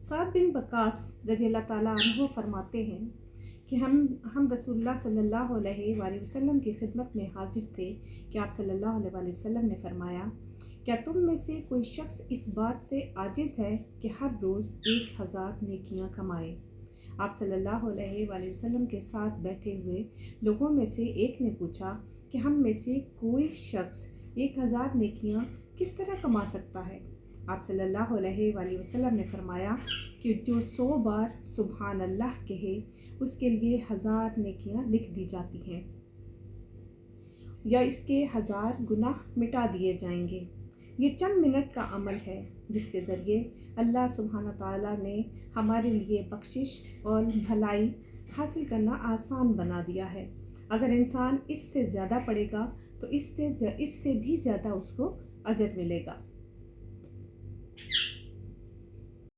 साद बिन वक्कास रज़ियल्लाहु ताला अन्हु फरमाते हैं कि हम रसूलुल्लाह सल्लल्लाहु अलैहि वसल्लम की खिदमत में हाजिर थे कि आप सल्लल्लाहु अलैहि वसल्लम ने फरमाया, क्या तुम में से कोई शख्स इस बात से आजिज़ है कि हर रोज़ 1000 नेकियां कमाए। आप सल्लल्लाहु अलैहि वसल्लम के साथ बैठे हुए लोगों में से एक ने पूछा कि हम में से कोई शख्स 1000 नेकियां किस तरह कमा सकता है। आप सल्लल्लाहु अलैहि वसल्लम ने फरमाया कि जो 100 बार सुबहान अल्लाह कहे उसके लिए 1000 नेकियां लिख दी जाती हैं या इसके 1000 गुनाह मिटा दिए जाएंगे। ये चंद मिनट का अमल है जिसके ज़रिए अल्लाह सुब्हाना ताला ने हमारे लिए बख्शिश और भलाई हासिल करना आसान बना दिया है। अगर इंसान इससे ज़्यादा पढ़ेगा तो इससे भी ज़्यादा उसको अजर मिलेगा।